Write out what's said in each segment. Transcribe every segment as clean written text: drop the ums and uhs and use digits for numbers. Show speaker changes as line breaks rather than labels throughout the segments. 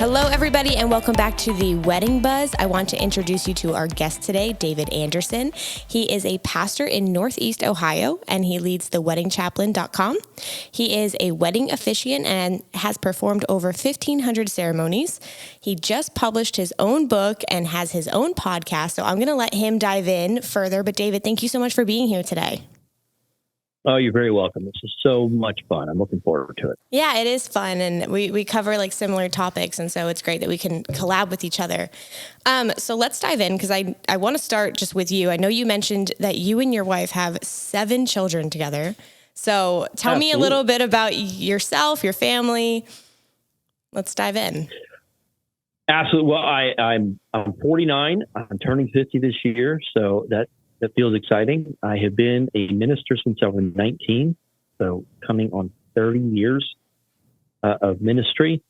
Hello, everybody, and welcome back to the Wedding Buzz. I want to introduce you to our guest today, David Anderson. He is a pastor in Northeast Ohio, and he leads the weddingchaplain.com. He is a wedding officiant and has performed over 1,500 ceremonies. He just published his own book and has his own podcast, so I'm going to let him dive in further. But David, thank you so much for being here today.
Oh, you're very welcome. This is so much fun. I'm looking forward to it.
Yeah, it is fun. And we cover like similar topics. And so it's great that we can collab with each other. So let's dive in because I want to start just with you. I know you mentioned that you and your wife have 7 children together. So tell me a little bit about yourself, your family. Let's dive in.
Absolutely. Well, I'm 49. I'm turning 50 this year. So that feels exciting. I have been a minister since I was 19, so coming on 30 years of ministry.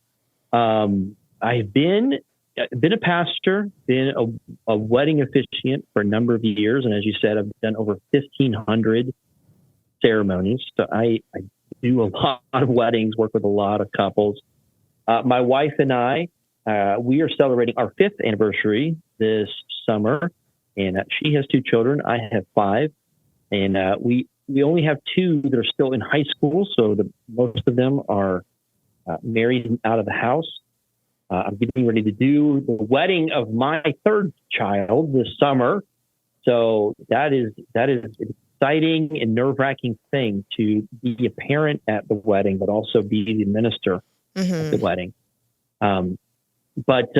I've been a pastor, been a wedding officiant for a number of years, and as you said, I've done over 1,500 ceremonies. So I do a lot of weddings, work with a lot of couples. My wife and I, we are celebrating our 5th anniversary this summer. And she has 2 children. I have 5. And we only have 2 that are still in high school. So most of them are married and out of the house. I'm getting ready to do the wedding of my 3rd child this summer. So that is an exciting and nerve-wracking thing to be a parent at the wedding, but also be the minister at the wedding. But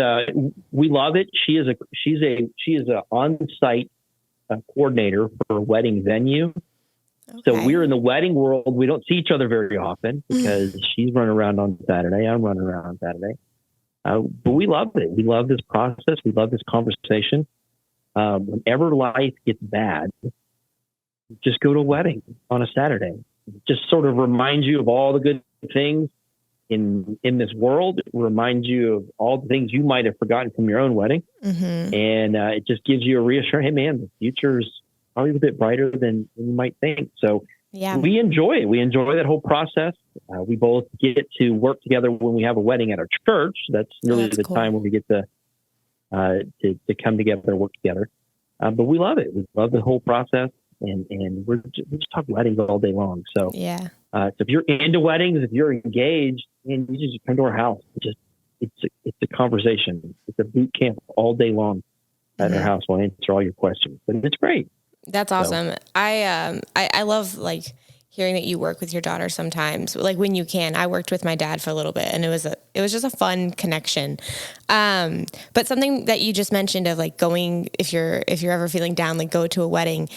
we love it. She is a on-site coordinator for a wedding venue. Okay. So we're in the wedding world. We don't see each other very often because she's running around on Saturday. I'm running around on Saturday. But we love it. We love this process. We love this conversation. Whenever life gets bad, just go to a wedding on a Saturday. Just sort of reminds you of all the good things in this world. It reminds you of all the things you might have forgotten from your own wedding. And it just gives you a reassurance. Hey man, the future's probably a bit brighter than you might think. So we enjoy it. We enjoy that whole process. We both get to work together when we have a wedding at our church. That's really the time when we get to come together and work together. But we love it. We love the whole process. And we just talk weddings all day long. So so if you're into weddings, if you're engaged, and you just come to our house, it's a conversation. It's a boot camp all day long at our house. We'll answer all your questions, but it's great.
That's awesome. So, I love like hearing that you work with your daughter sometimes, like when you can. I worked with my dad for a little bit, and it was just a fun connection. But something that you just mentioned of like going, if you're ever feeling down, like go to a wedding.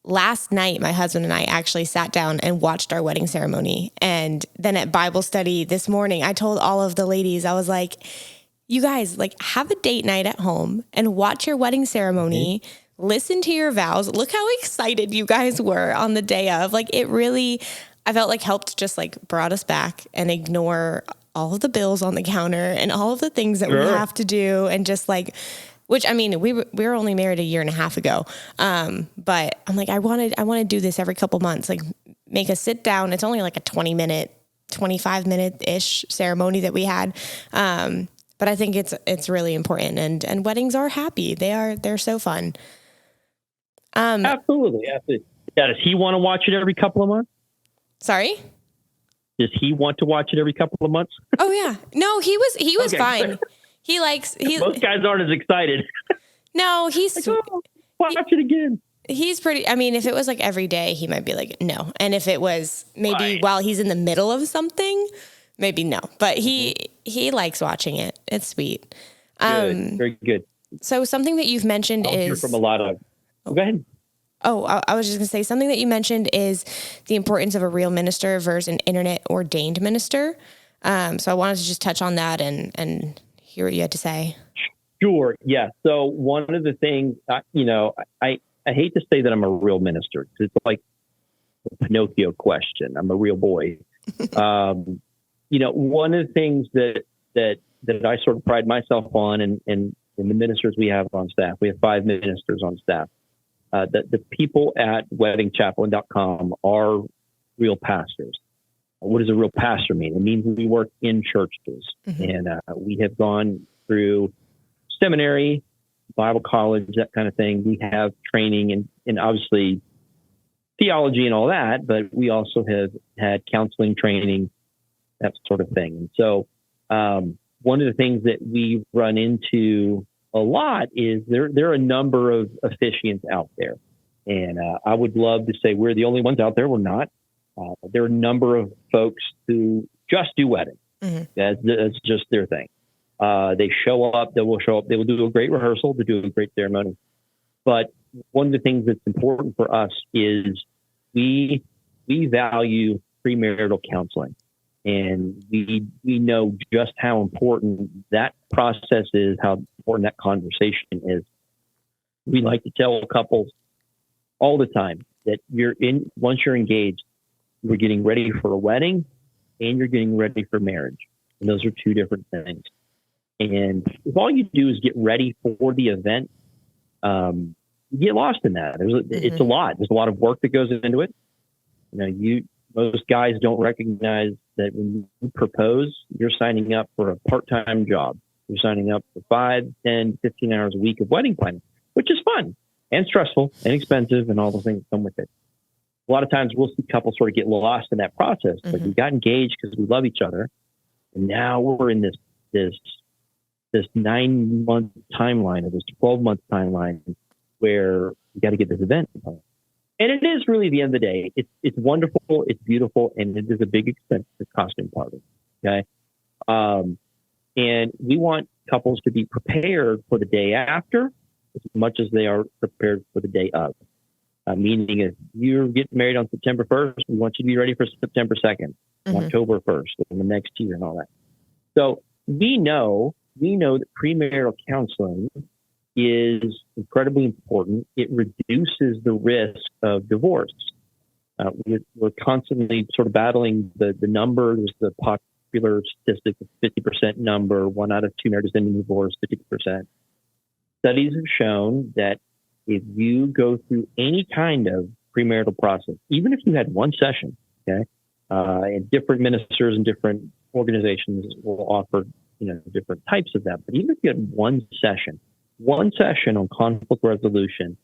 Last night, my husband and I actually sat down and watched our wedding ceremony. And then at Bible study this morning, I told all of the ladies, I was like, you guys, like have a date night at home and watch your wedding ceremony, listen to your vows. Look how excited you guys were on the day of. Like it really, I felt like helped just like brought us back and ignore all of the bills on the counter and all of the things that we have to do. And just like, which, I mean, we were only married a year and a half ago. But I'm like, I want to do this every couple months, like make a sit down. It's only like a 25 minute ish ceremony that we had. But I think it's really important and weddings are happy. They're so fun.
Absolutely. Yeah. Does he want to watch it every couple of months?
Sorry?
Does he want to watch it every couple of months?
Oh yeah. No, he was fine.
Most guys aren't as excited.
No, he's
like, watch it again.
He's pretty. I mean, if it was like every day, he might be like no. And if it was maybe while he's in the middle of something, maybe no. But he likes watching it. It's sweet.
Good. Very good.
So something that you've mentioned
I'll hear from a lot of. Go ahead.
Oh, I was just going to say something that you mentioned is the importance of a real minister versus an internet ordained minister. So I wanted to just touch on that and hear what you had to say.
Sure. Yeah. So one of the things, I hate to say that I'm a real minister. It's like a Pinocchio question. I'm a real boy. One of the things that I sort of pride myself on and the ministers we have on staff, we have 5 ministers on staff, that the people at weddingchaplain.com are real pastors. What does a real pastor mean? It means we work in churches, and we have gone through seminary, Bible college, that kind of thing. We have training and obviously theology and all that, but we also have had counseling training, that sort of thing. And so one of the things that we run into a lot is there are a number of officiants out there. And I would love to say we're the only ones out there. We're not. There are a number of folks who just do weddings. That's just their thing. They show up, they will do a great rehearsal, they do a great ceremony. But one of the things that's important for us is we value premarital counseling. And we know just how important that process is, how important that conversation is. We like to tell couples all the time that once you're engaged, you're getting ready for a wedding and you're getting ready for marriage. And those are two different things. And if all you do is get ready for the event, you get lost in that. It's a lot. There's a lot of work that goes into it. Most guys don't recognize that when you propose, you're signing up for a part-time job. You're signing up for 5, 10, 15 hours a week of wedding planning, which is fun and stressful and expensive and all those things that come with it. A lot of times we'll see couples sort of get lost in that process. Like we got engaged because we love each other. And now we're in this 9-month timeline or this 12-month timeline where we got to get this event done. And it is really, the end of the day, it's wonderful, it's beautiful, and it is a big expense to costume party. Okay. And we want couples to be prepared for the day after as much as they are prepared for the day of. Meaning if you're getting married on September 1st, we want you to be ready for September 2nd, October 1st, and the next year and all that. So we know that premarital counseling is incredibly important. It reduces the risk of divorce. We're constantly sort of battling the numbers, the popular statistic of 50% number, 1 out of 2 marriages ending in divorce, 50%. Studies have shown that if you go through any kind of premarital process, even if you had one session, okay, and different ministers and different organizations will offer, different types of that. But even if you had one session on conflict resolution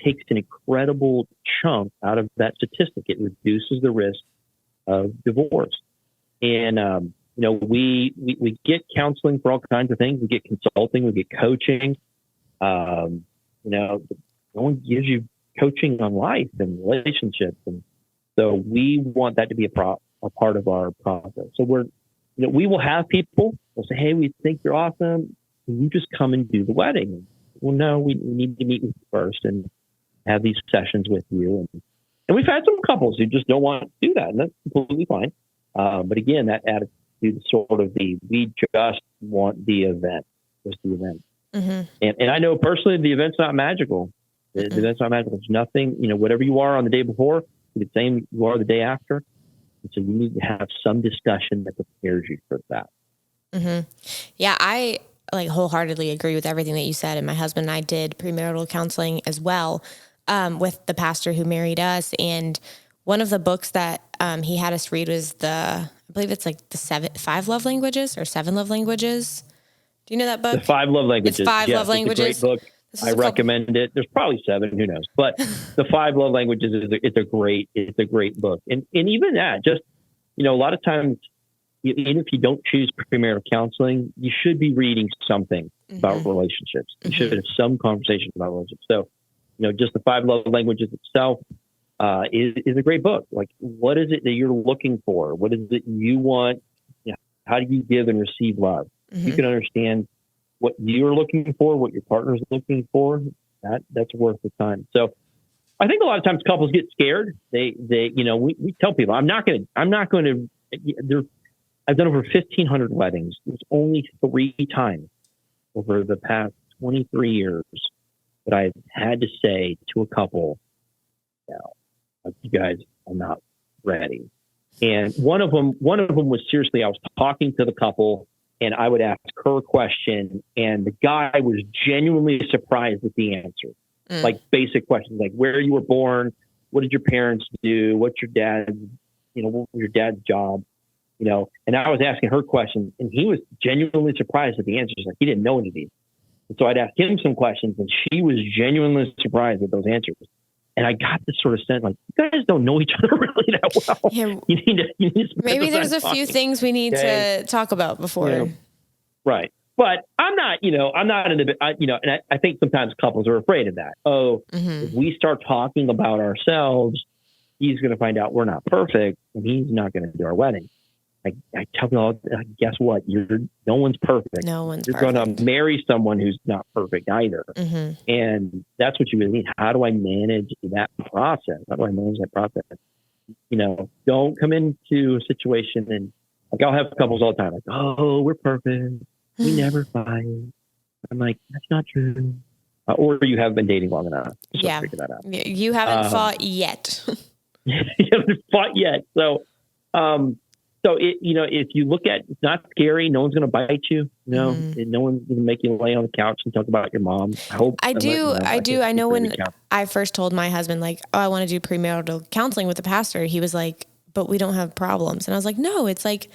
takes an incredible chunk out of that statistic. It reduces the risk of divorce. And, we get counseling for all kinds of things. We get consulting, we get coaching. No one gives you coaching on life and relationships. And so we want that to be a part of our process. So we will have people will say, hey, we think you're awesome. Can you just come and do the wedding? Well, no, we need to meet with you first and have these sessions with you. And we've had some couples who just don't want to do that, and that's completely fine. But again, that attitude is sort of we just want the event, just the event. And I know personally the event's not magical. The event's not magical. There's nothing, whatever you are on the day before, the same you are the day after. And so you need to have some discussion that prepares you for that.
Yeah, I wholeheartedly agree with everything that you said. And my husband and I did premarital counseling as well with the pastor who married us. And one of the books that he had us read was I believe it's like the 5 love languages or 7 love languages. Do you know that book?
The 5 love languages.
It's 5 love languages.
It's a great book. I recommend it. There's probably 7, who knows? But the 5 love languages it's a great book. And even that, just a lot of times, even if you don't choose premarital counseling, you should be reading something about relationships. You should have some conversation about relationships. So, just the 5 love languages itself is a great book. Like, what is it that you're looking for? What is it you want? How do you give and receive love? You can understand what you're looking for, what your partner's looking for. That's worth the time. So I think a lot of times couples get scared. We tell people, I've done over 1,500 weddings. There's only 3 times over the past 23 years that I've had to say to a couple, you guys are not ready. And one of them was seriously, I was talking to the couple and I would ask her a question and the guy was genuinely surprised with the answer. Like basic questions, like where you were born, what did your parents do, what's your dad's what was your dad's job? And I was asking her questions, and he was genuinely surprised at the answers. Like, he didn't know any of these. And so I'd ask him some questions, and she was genuinely surprised at those answers. And I got this sort of sense, like, you guys don't know each other really that well.
Yeah.
You need to
Maybe there's a few things we need to talk about before.
Right. But I'm not in the, and I think sometimes couples are afraid of that. If we start talking about ourselves, he's going to find out we're not perfect, and he's not going to do our wedding. I tell you all, guess what? No one's perfect.
No one's
You're
perfect.
going to marry someone who's not perfect either. And that's what you really need. How do I manage that process? Don't come into a situation and, like, I'll have couples all the time, like, oh, we're perfect. We never fight. I'm like, that's not true. Or you haven't been dating long enough to figure that out.
You haven't fought yet.
You haven't fought yet. So if you look at, it's not scary. No one's going to bite you. No one's going to make you lay on the couch and talk about your mom. I do.
I know when I first told my husband, like, oh, I want to do premarital counseling with the pastor, he was like, but we don't have problems. And I was like, no, it's like,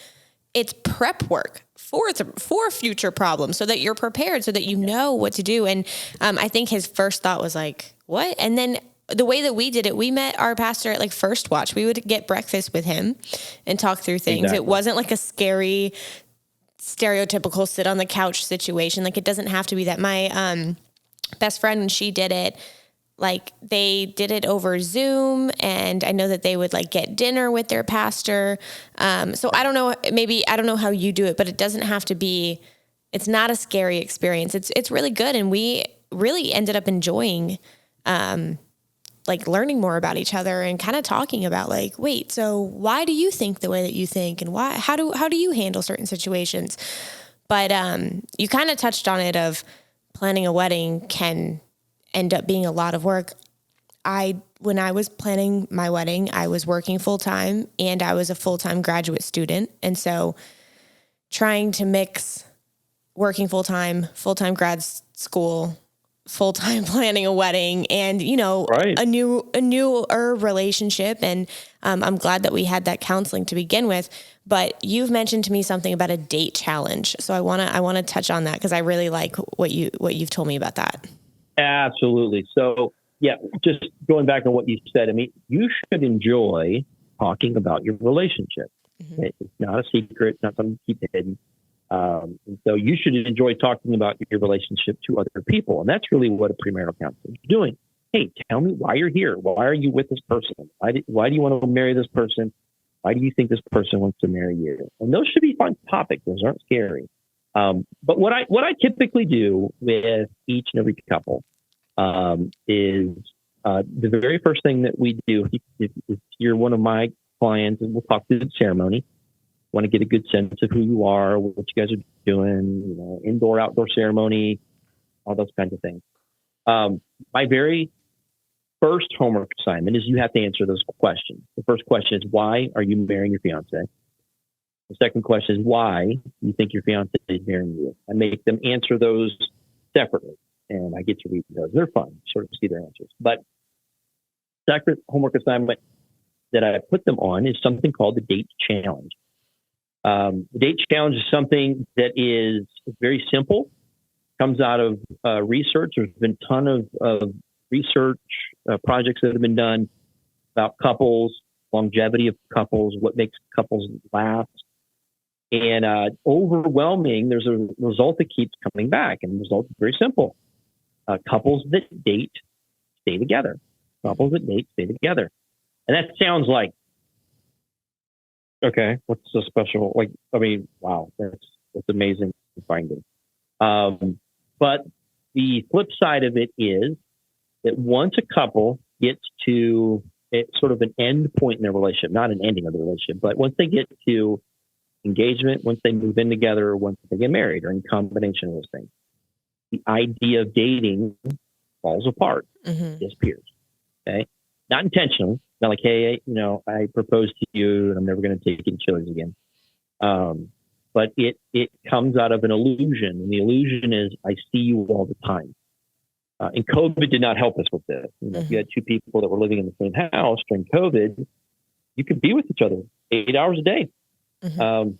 it's prep work for future problems so that you're prepared, so that you know what to do. And I think his first thought was like, what? And then the way that we did it, we met our pastor at, like, First Watch. We would get breakfast with him and talk through things. Exactly. It wasn't like a scary, stereotypical sit on the couch situation. Like, it doesn't have to be that. My best friend, when she did it, like, they did it over Zoom, and I know that they would, like, get dinner with their pastor. So I don't know how you do it, but it doesn't have to be, it's not a scary experience. It's really good. And we really ended up enjoying, like, learning more about each other and kind of talking about, like, wait, so why do you think the way that you think, and how do you handle certain situations? But you kind of touched on it, of planning a wedding can end up being a lot of work. When I was planning my wedding, I was working full time, and I was a full-time graduate student. And so trying to mix working full-time grad school, full-time planning a wedding, and, right, a newer relationship. And I'm glad that we had that counseling to begin with. But you've mentioned to me something about a date challenge. So I want to touch on that, because I really like what you've told me about that.
Absolutely. So, yeah, just going back on what you said, I mean, you should enjoy talking about your relationship. It's not a secret. It's not something to keep hidden. And so you should enjoy talking about your relationship to other people. And that's really what a premarital counselor is doing. Hey, tell me why you're here. Why are you with this person? Why do you want to marry this person? Why do you think this person wants to marry you? And those should be fun topics. Those aren't scary. But what I typically do with each and every couple is the very first thing that we do, if you're one of my clients, and we'll talk through the ceremony. Want to get a good sense of who you are, what you guys are doing, indoor, outdoor ceremony, all those kinds of things. My very first homework assignment is you have to answer those questions. The first question is, why are you marrying your fiance? The second question is, why you think your fiance is marrying you? I make them answer those separately, and I get to read those. They're fun, sort of see their answers. But second homework assignment that I put them on is something called the date challenge. The date challenge is something that is very simple, comes out of research. There's been a ton of research projects that have been done about couples, longevity of couples, what makes couples last. And overwhelming, there's a result that keeps coming back. And the result is very simple. Couples that date stay together. Couples that date stay together. And that sounds like, okay, what's so special? Like, I mean, wow, that's amazing finding. But the flip side of it is that once a couple gets to sort of an end point in their relationship, not an ending of the relationship, but once they get to engagement, once they move in together, once they get married, or in combination of those things, the idea of dating falls apart, disappears. Okay, not intentionally. Not like, hey, I proposed to you and I'm never going to take you to Chili's again. But it comes out of an illusion. And the illusion is, I see you all the time. And COVID did not help us with this. If you had two people that were living in the same house during COVID, you could be with each other 8 hours a day.
Mm-hmm.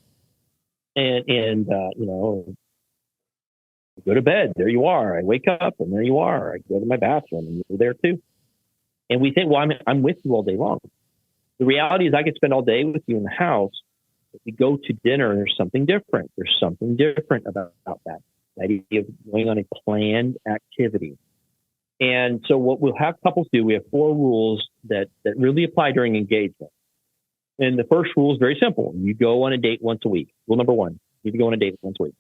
Go to bed. There you are. I wake up and there you are. I go to my bathroom and you're there too. And we think, well, I'm with you all day long. The reality is I could spend all day with you in the house. If we go to dinner, there's something different. There's something different about that. The idea of going on a planned activity. And so what we'll have couples do, we have 4 rules that really apply during engagement. And the first rule is very simple. You go on a date once a week. Rule number 1, you need to go on a date once a week.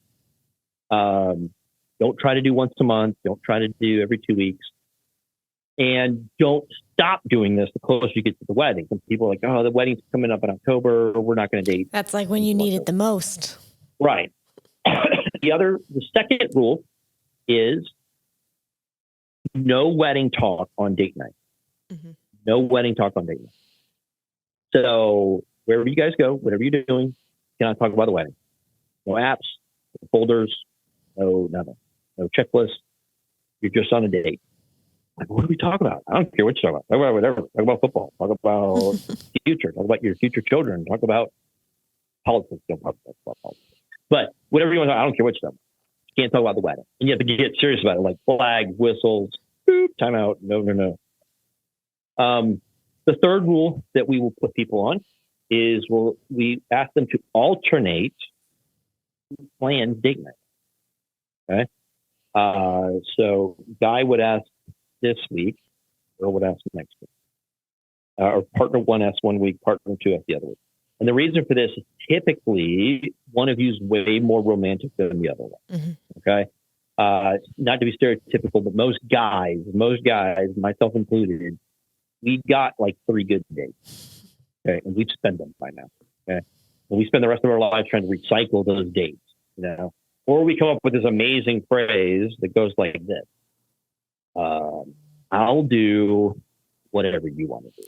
Don't try to do once a month. Don't try to do every 2 weeks. And don't stop doing this the closer you get to the wedding. Some people are like, oh, the wedding's coming up in October. We're not going to date.
That's like when you need it the most.
Right. The second rule is no wedding talk on date night.
Mm-hmm.
No wedding talk on date night. So wherever you guys go, whatever you're doing, you cannot talk about the wedding. No apps, no folders, no nothing, no checklist. You're just on a date. Like, what do we talk about? I don't care what you talk about. Talk about whatever. Talk about football. Talk about future. Talk about your future children. Talk about politics. Don't talk about politics. But whatever you want to talk, I don't care what you talk about. You can't talk about the wedding. And you have to get serious about it, like flags, whistles, boop, timeout. No. The third rule that we will put people on is we ask them to alternate planned date night. Okay. So guy would ask this week, girl would ask next week. Or partner 1 asks 1 week, partner 2 asks the other week. And the reason for this is typically one of you is way more romantic than the other one.
Mm-hmm.
Okay. Not to be stereotypical, but most guys, myself included, we got like 3 good dates. Okay. And we've spent them by now. Okay. And we spend the rest of our lives trying to recycle those dates, or we come up with this amazing phrase that goes like this. I'll do whatever you want to do.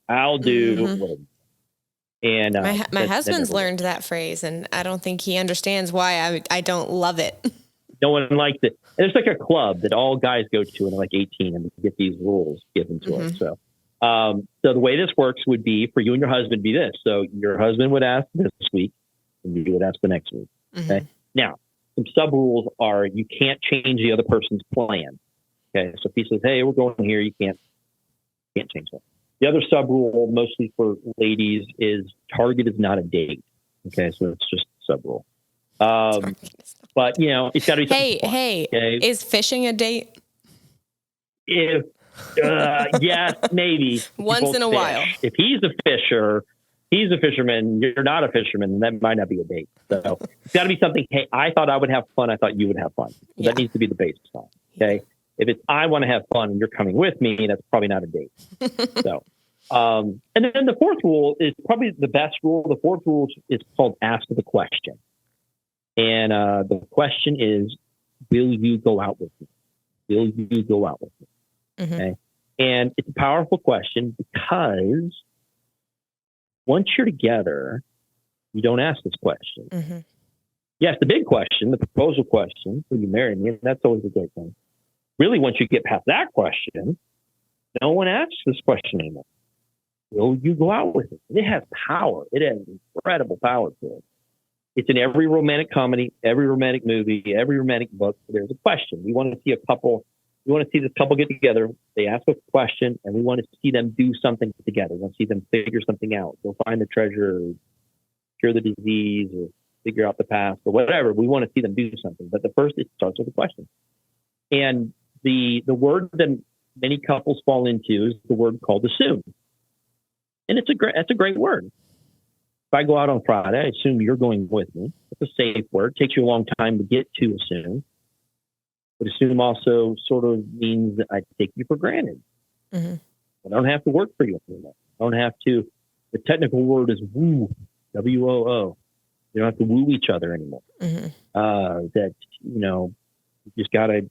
I'll do whatever. And
my husband's learned that phrase, and I don't think he understands why I don't love it.
No one likes it. And it's like a club that all guys go to when they're like 18 and get these rules given to us. So the way this works would be for you and your husband be this. So your husband would ask this week and you would ask the next week. Okay. Now, some sub rules are you can't change the other person's plan. Okay. So if he says, hey, we're going here, you can't change that. The other sub rule, mostly for ladies, is target is not a date. Okay. So it's just a sub rule. But it's got to be something fun, okay?
Is fishing a date?
If yes, maybe
once in a while.
If he's a fisherman, you're not a fisherman, that might not be a date. So it's got to be something. Hey, I thought I would have fun. I thought you would have fun. Yeah. That needs to be the baseline. Okay. If it's I want to have fun and you're coming with me, that's probably not a date. So, and then the fourth rule is probably the best rule. The fourth rule is called ask the question. And the question is, will you go out with me? Will you go out with me? Mm-hmm. Okay. And it's a powerful question because once you're together, you don't ask this question. Mm-hmm. Yes, the big question, the proposal question, will you marry me? And that's always a great thing. Really, once you get past that question, no one asks this question anymore. Will you go out with me? And it has power. It has incredible power to it. It's in every romantic comedy, every romantic movie, every romantic book. There's a question. We want to see a couple. We want to see this couple get together. They ask a question, and we want to see them do something together. We want to see them figure something out. Go find the treasure, or cure the disease, or figure out the past, or whatever. We want to see them do something. But the first, it starts with a question. And the word that many couples fall into is the word called assume. And that's a great word. If I go out on Friday, I assume you're going with me. It's a safe word. It takes you a long time to get to assume. But assume also sort of means that I take you for granted. Mm-hmm. I don't have to work for you anymore. I don't have to. The technical word is woo, W-O-O. You don't have to woo each other anymore. Mm-hmm. You just got to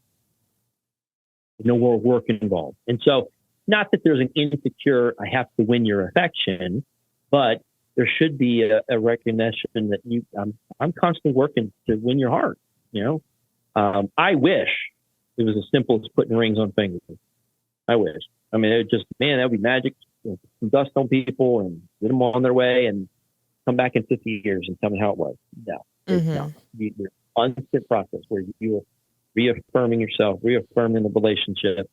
no more work involved. And so, not that there's an insecure, I have to win your affection, but there should be a recognition that I'm constantly working to win your heart. I wish it was as simple as putting rings on fingers. I wish. I mean, that would be magic. some dust on people and get them on their way and come back in 50 years and tell me how it was. No, it's not. There's a constant process where you're reaffirming yourself, reaffirming the relationship.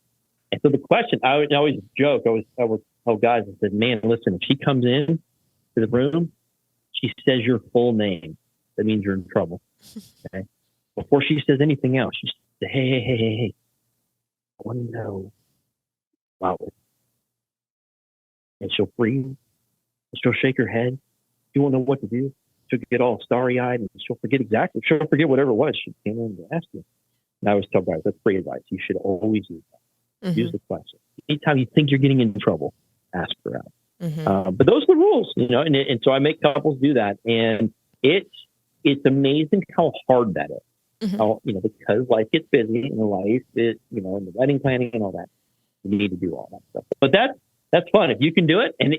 And so the question, I would always joke, I would tell guys, I said, man, listen, if she comes in to the room, she says your full name, that means you're in trouble. Okay. Before she says anything else, she says, hey, I want to know about it. And she'll freeze. She'll shake her head. She won't know what to do. She'll get all starry-eyed and she'll forget whatever it was she came in to ask you. And I always tell guys, that's free advice. You should always use that. Use the question. Anytime you think you're getting in trouble, ask her out. But those are the rules, and so I make couples do that. And it's amazing how hard that is. How, because life gets busy and life is, and the wedding planning and all that, you need to do all that stuff. But that's fun. If you can do it. And,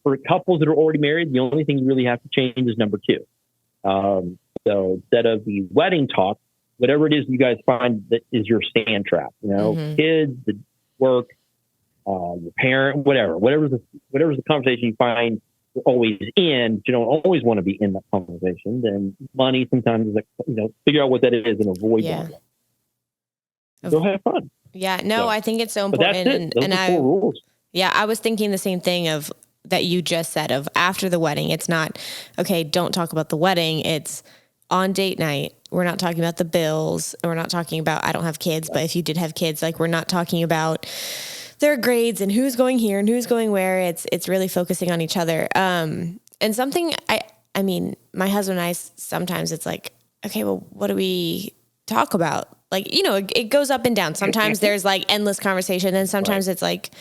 for couples that are already married, the only thing you really have to change is number 2. So instead of the wedding talk, whatever it is you guys find that is your sand trap, kids, the work, your parent, whatever's the conversation you find you're always in, but you don't always want to be in that conversation. Then money sometimes is figure out what that is and avoid that. Go have fun.
Yeah, no, I think it's so important.
But that's it. Those are 4 rules.
Yeah, I was thinking the same thing of that you just said of after the wedding. It's not, okay, don't talk about the wedding. It's on date night. We're not talking about the bills. We're not talking about, I don't have kids, but if you did have kids, like we're not talking about their grades and who's going here and who's going where. It's really focusing on each other. And something I mean, my husband and I, sometimes it's like, okay, well, what do we talk about? Like, it goes up and down. Sometimes there's like endless conversation and sometimes it's like,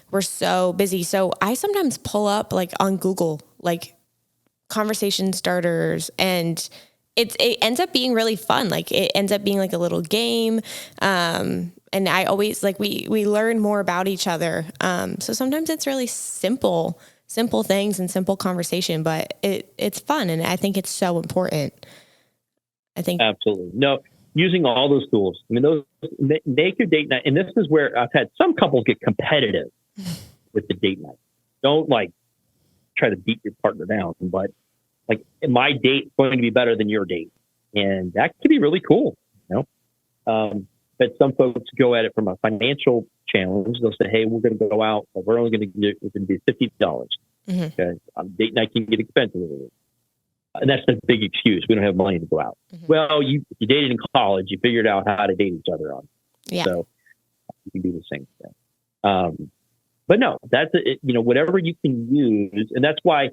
we're so busy. So I sometimes pull up like on Google, like conversation starters, and it ends up being really fun. Like it ends up being like a little game. And I always like, we learn more about each other. So sometimes it's really simple things and simple conversation, but it's fun. And I think it's so important. I think
absolutely. No, using all those tools. I mean, those make your date night. And this is where I've had some couples get competitive with the date night. Don't like try to beat your partner down, but like my date's going to be better than your date. And that could be really cool. But some folks go at it from a financial challenge. They'll say, hey, we're going to go out, but we're only going to be $50 because date night can get expensive. And that's the big excuse. We don't have money to go out. Well, you dated in college. You figured out how to date each other on.
Yeah.
So you can do the same thing. But no, that's whatever you can use. And that's why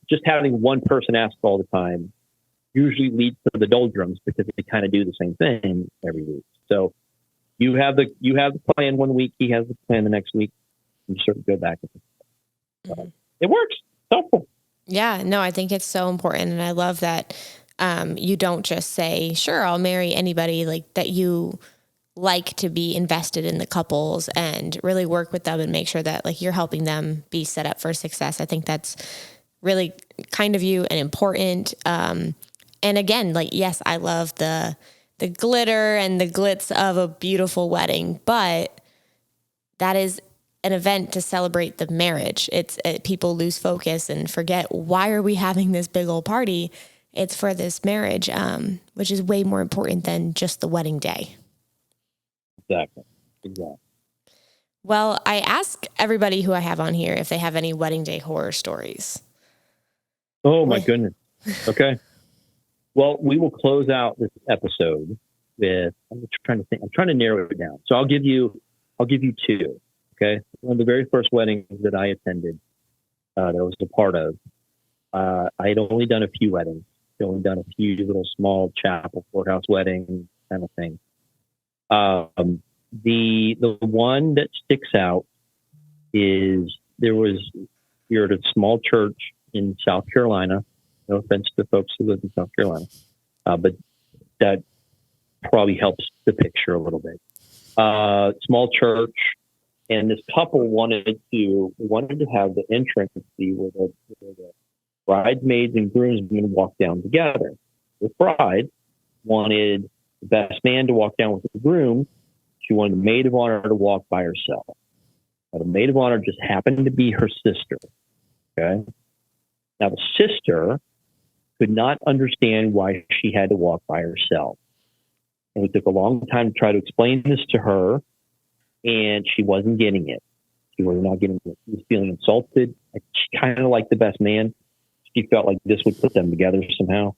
just having one person ask all the time usually leads to the doldrums because they kind of do the same thing every week. So you have the plan one week, he has the plan the next week. You sort of go back. It works. It's helpful.
Yeah, no, I think it's so important. And I love that you don't just say, sure, I'll marry anybody, like that you like to be invested in the couples and really work with them and make sure that like you're helping them be set up for success. I think that's really kind of you and important. And again, like, yes, I love the glitter and the glitz of a beautiful wedding, but that is an event to celebrate the marriage. People lose focus and forget, why are we having this big old party? It's for this marriage, which is way more important than just the wedding day.
Exactly.
Well, I ask everybody who I have on here if they have any wedding day horror stories.
Oh my goodness. Okay. Well, we will close out this episode with, I'm trying to think, I'm trying to narrow it down. So I'll give you 2. Okay. One of the very first weddings that I attended, that I was a part of, I had only done a few weddings. I'd only done a few little small chapel, courthouse weddings kind of thing. The one that sticks out is you're at a small church in South Carolina. No offense to folks who live in South Carolina, but that probably helps the picture a little bit. Small church, and this couple wanted to have the entrance be where the bridesmaids and groomsmen walk down together. The bride wanted the best man to walk down with the groom. She wanted the maid of honor to walk by herself. Now, the maid of honor just happened to be her sister. Okay. Now, the sister could not understand why she had to walk by herself. And it took a long time to try to explain this to her, and she wasn't getting it. She was not getting it. She was feeling insulted. She kind of like the best man. She felt like this would put them together somehow.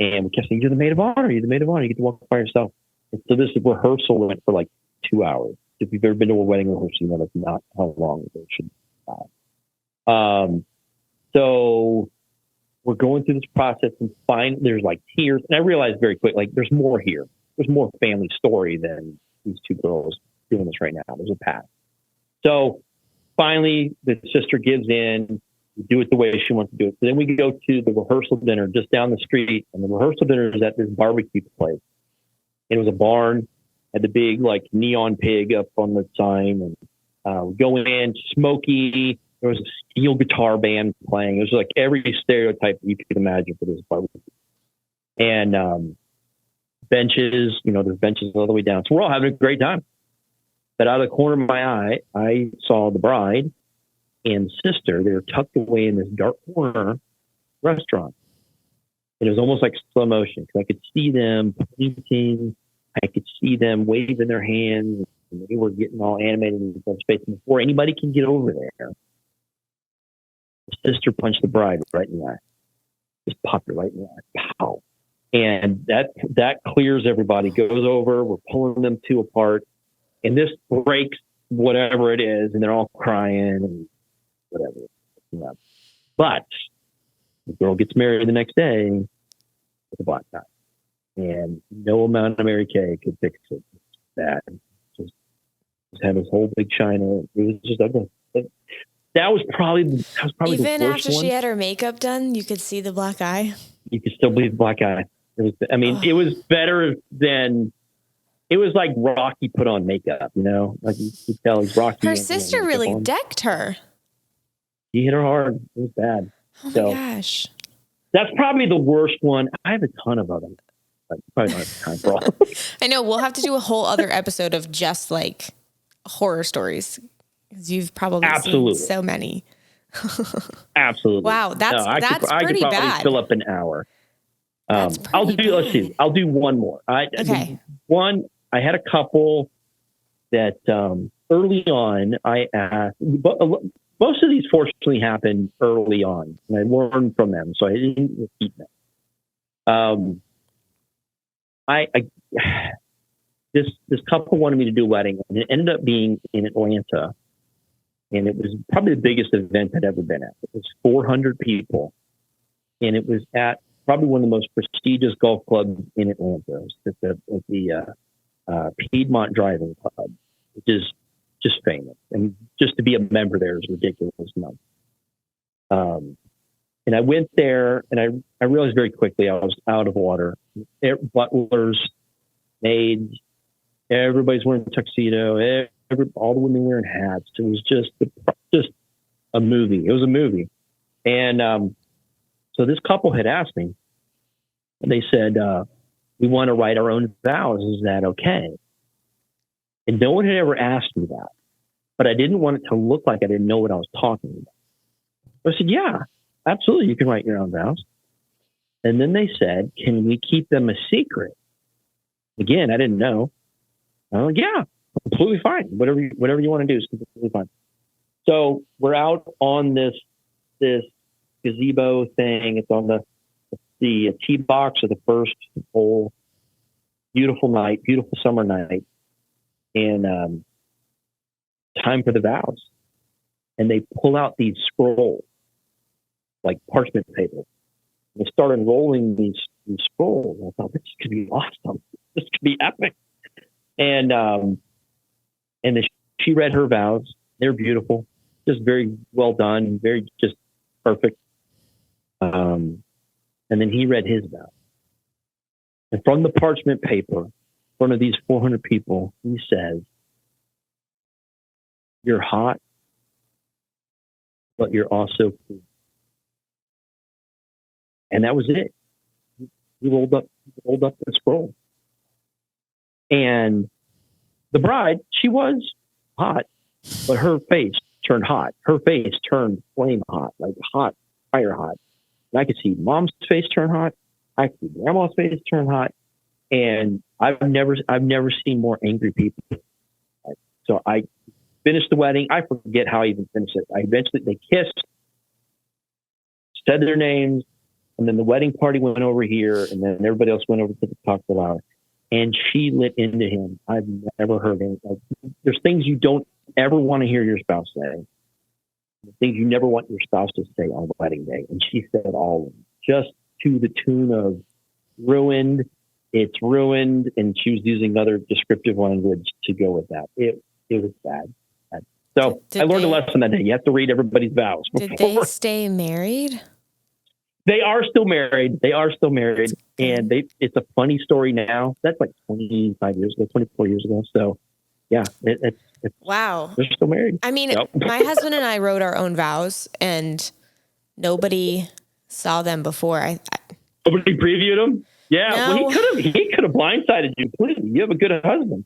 And we kept saying, you're the maid of honor. You're the maid of honor. You get to walk by yourself. And so this rehearsal went for like 2 hours. If you've ever been to a wedding rehearsal, you know that's not how long it should be. So we're going through this process and there's like tears. And I realized very quick, like there's more here. There's more family story than these two girls doing this right now. There's a path. So finally, the sister gives in. We do it the way she wants to do it. So then we go to the rehearsal dinner just down the street. And the rehearsal dinner is at this barbecue place. And it was a barn, had the big like neon pig up on the sign. And we go in, smoky. There was a steel guitar band playing. It was like every stereotype you could imagine for this barbecue. And benches, there's benches all the way down. So we're all having a great time. But out of the corner of my eye, I saw the bride and sister. They were tucked away in this dark corner restaurant. And it was almost like slow motion because I could see them painting. I could see them waving their hands. And they were getting all animated in their space. And before anybody can get over there, the sister punched the bride right in the eye. Just popped her right in the eye. Pow. And that clears everybody, goes over. We're pulling them two apart. And this breaks whatever it is. And they're all crying and whatever. But the girl gets married the next day with a black guy. And no amount of Mary Kay could fix it. That just had this whole big china. It was just ugly. That was probably
Even
the worst
after
one.
she had her makeup done, you could see the black eye.
You could still believe the black eye. It was better than. It was like Rocky put on makeup, like you could tell he's Rocky.
Her sister really decked her.
He hit her hard. It was bad.
Oh my gosh.
That's probably the worst one. I have a ton of them. But probably don't have time for all.
I know. We'll have to do a whole other episode of just like horror stories. Because you've probably seen so many.
Absolutely.
Wow. That's pretty bad. I could probably
fill up an hour. Let's see. I'll do one more.
Okay.
I had a couple that early on I asked. Most of these fortunately happened early on, and I learned from them, so I didn't repeat them. This couple wanted me to do a wedding, and it ended up being in Atlanta, and it was probably the biggest event I'd ever been at. It was 400 people, and it was at probably one of the most prestigious golf clubs in Atlanta. It was at the Piedmont Driving Club, which is just famous. And just to be a member there is ridiculous enough. And I went there, and I realized very quickly I was out of water. Butlers, maids, everybody's wearing a tuxedo. All the women wearing hats. It was just a movie. It was a movie. And so this couple had asked me, and they said, we want to write our own vows. Is that okay? And no one had ever asked me that, but I didn't want it to look like I didn't know what I was talking about. I said, yeah, absolutely. You can write your own vows. And then they said, can we keep them a secret? Again, I didn't know. I'm like, yeah, completely fine. Whatever you want to do is completely fine. So we're out on this gazebo thing. It's on the tee box of the first hole. Beautiful night, beautiful summer night. And time for the vows. And they pull out these scrolls, like parchment paper. They started rolling these scrolls. I thought, this could be awesome. This could be epic. And she read her vows. They're beautiful, just very well done, very just perfect. And then he read his vows. And from the parchment paper, in front of these 400 people, he says, you're hot, but you're also cool. And that was it. He rolled up the scroll. And the bride, she was hot, but her face turned hot. Her face turned flame hot, like hot, fire hot. And I could see mom's face turn hot. I could see grandma's face turn hot. And I've never seen more angry people. So I finished the wedding. I forget how I even finished it. They kissed, said their names, and then the wedding party went over here, and then everybody else went over to the cocktail hour. And she lit into him. I've never heard him. Like, there's things you don't ever want to hear your spouse say. Things you never want your spouse to say on the wedding day. And she said all of them, just to the tune of ruined, it's ruined. And she was using other descriptive language to go with that. It was bad. So I learned a lesson that day. You have to read everybody's vows.
Did they stay married?
They are still married. And it's a funny story now. That's like 25 years ago, 24 years ago. So yeah, it's
wow.
They're still married.
I mean, my husband and I wrote our own vows and nobody saw them before.
Nobody previewed them? Yeah.
No.
Well, he could have blindsided you. Please, you have a good husband.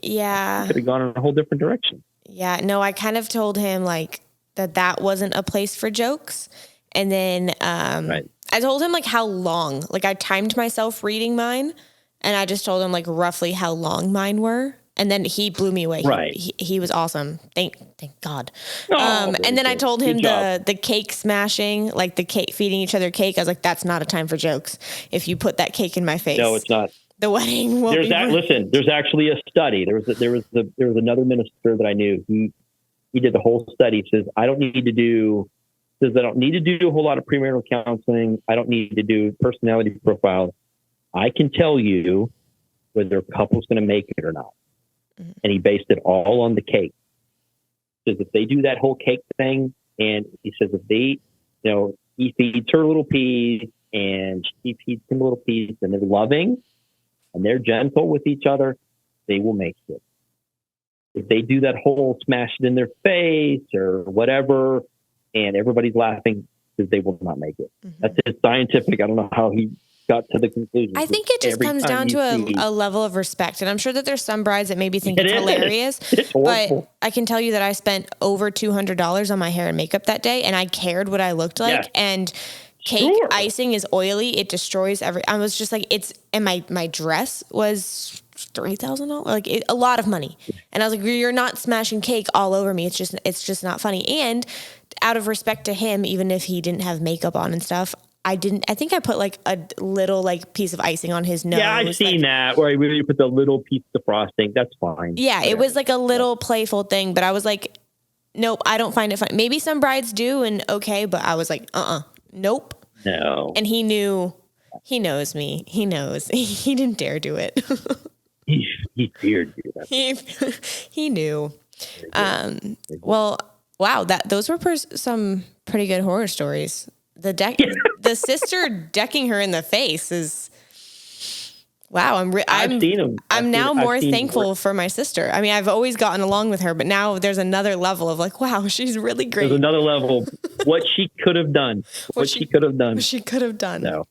Yeah.
He could have gone in a whole different direction.
Yeah. No, I kind of told him like that wasn't a place for jokes. And then
right.
I told him like how long, like I timed myself reading mine and I just told him like roughly how long mine were. And then he blew me away.
Right.
He was awesome. Thank God.
Oh,
and then I told him
the
cake smashing, like the cake, feeding each other cake. I was like, that's not a time for jokes. If you put that cake in my face.
No, it's not.
The wedding will
Listen, there's actually a study. There was another minister that I knew. He did the whole study. He says, I don't need to do a whole lot of premarital counseling. I don't need to do personality profiles. I can tell you whether a couple's going to make it or not. Mm-hmm. And he based it all on the cake. He says if they do that whole cake thing, and he says if they, he feeds her little piece and she feeds him a little piece, and they're loving and they're gentle with each other, they will make it. If they do that whole smash it in their face or whatever, and everybody's laughing, because they will not make it. Mm-hmm. That's just scientific. I don't know how he got to the conclusion.
I think it just comes down to a level of respect. And I'm sure that there's some brides that maybe think it's hilarious.
It's horrible.
But I can tell you that I spent over $200 on my hair and makeup that day, and I cared what I looked like. Yeah. And cake icing is oily. It destroys I was just like, and my dress was $3,000, like a lot of money. And I was like, you're not smashing cake all over me. It's just not funny. And out of respect to him, even if he didn't have makeup on and stuff, I think I put like a little like piece of icing on his nose.
Yeah, I've seen that where you put the little piece of frosting. That's fine.
Yeah, it was like a little playful thing, but I was like, nope, I don't find it funny. Maybe some brides do, and okay, but I was like, nope.
No.
And he knew, he knows me. He knows. He didn't dare do it.
He feared you.
He knew. Well, wow, those were some pretty good horror stories. The sister decking her in the face is wow.
I've seen them.
I'm now more thankful for my sister. I mean, I've always gotten along with her, but now there's another level of like, wow, she's really great.
There's another level. What she could have done. What she could have done.
What she could have done.
No.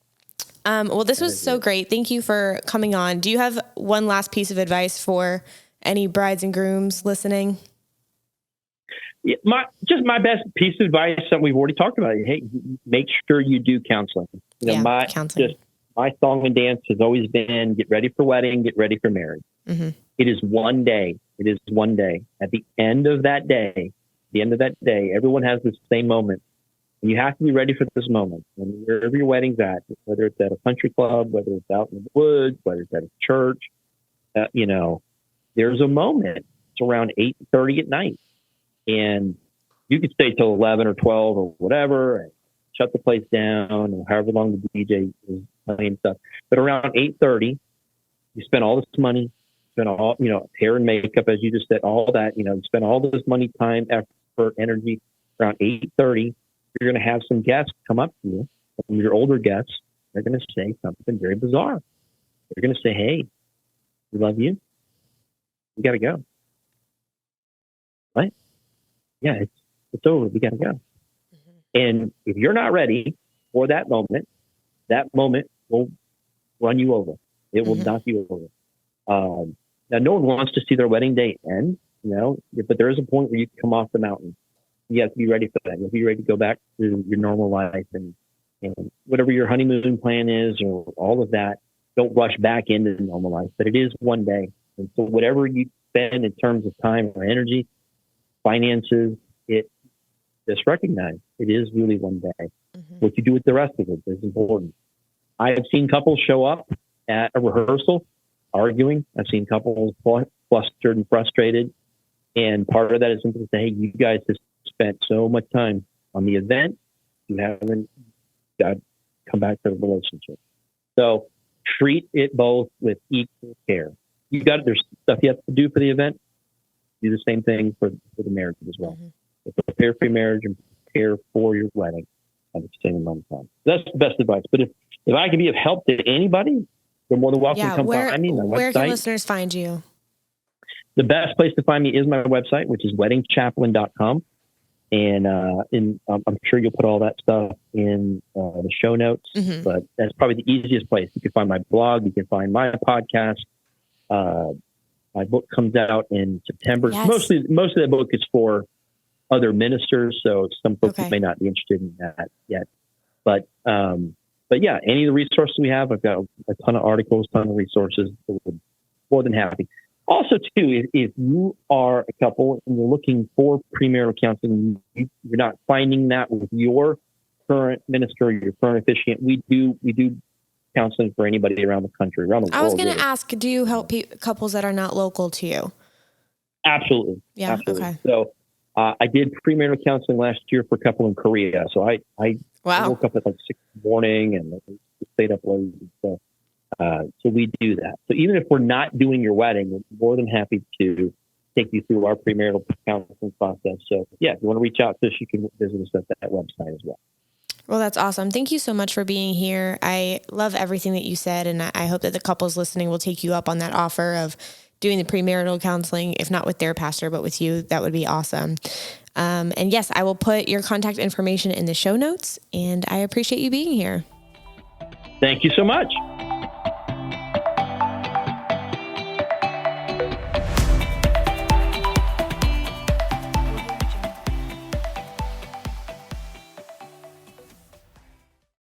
Well, this was so great. Thank you for coming on. Do you have one last piece of advice for any brides and grooms listening?
Yeah, my best piece of advice, something we've already talked about. Hey, make sure you do counseling.
Counseling.
My song and dance has always been get ready for wedding, get ready for marriage. Mm-hmm. It is one day. At the end of that day, everyone has the same moment. And you have to be ready for this moment. And wherever your wedding's at, whether it's at a country club, whether it's out in the woods, whether it's at a church, there's a moment. It's around 8:30 at night. And you could stay till 11 or 12 or whatever and shut the place down or however long the DJ is playing stuff. But around 8:30, you spend all this money, spend all, hair and makeup, as you just said, all that, spend all this money, time, effort, energy. Around 8:30, you're going to have some guests come up to you, some of your older guests. They're going to say something very bizarre. They're going to say, hey, we love you. We got to go. What? Yeah, it's over. We got to go. Mm-hmm. And if you're not ready for that moment will run you over. It will knock you over. Now, no one wants to see their wedding day end. but there is a point where you come off the mountain. You have to be ready for that. You have to be ready to go back to your normal life and whatever your honeymoon plan is or all of that. Don't rush back into normal life, but it is one day. And so whatever you spend in terms of time or energy, finances, just recognize it is really one day. Mm-hmm. What you do with the rest of it is important. I have seen couples show up at a rehearsal arguing. I've seen couples flustered and frustrated. And part of that is simply to say, hey, you guys have spent so much time on the event. You haven't got to come back to the relationship. So treat it both with equal care. There's stuff you have to do for the event. Do the same thing for the marriage as well. Mm-hmm. So prepare for your marriage and prepare for your wedding at the same amount of time. That's the best advice. But if I can be of help to anybody, you're more than welcome to come find me.
Where can listeners find you?
The best place to find me is my website, which is weddingchaplain.com. And I'm sure you'll put all that stuff in the show notes, mm-hmm. but that's probably the easiest place. You can find my blog. You can find my podcast. My book comes out in September. Yes. Most of the book is for other ministers, so some folks may not be interested in that yet. But yeah, any of the resources we have, I've got a ton of articles, ton of resources. We're more than happy. Also, too, if you are a couple and you're looking for premarital counseling, you're not finding that with your current minister, your current officiant, we do counseling for anybody around the country, around the world.
I was going to ask, do you help couples that are not local to you?
Absolutely.
Yeah.
Absolutely.
Okay.
So I did premarital counseling last year for a couple in Korea. So I woke up at like 6 in the morning and stayed up late and stuff. So we do that. So even if we're not doing your wedding, we're more than happy to take you through our premarital counseling process. So yeah, if you want to reach out to us, you can visit us at that website as well.
Well, that's awesome. Thank you so much for being here. I love everything that you said, and I hope that the couples listening will take you up on that offer of doing the premarital counseling, if not with their pastor, but with you. That would be awesome. And yes, I will put your contact information in the show notes, and I appreciate you being here.
Thank you so much.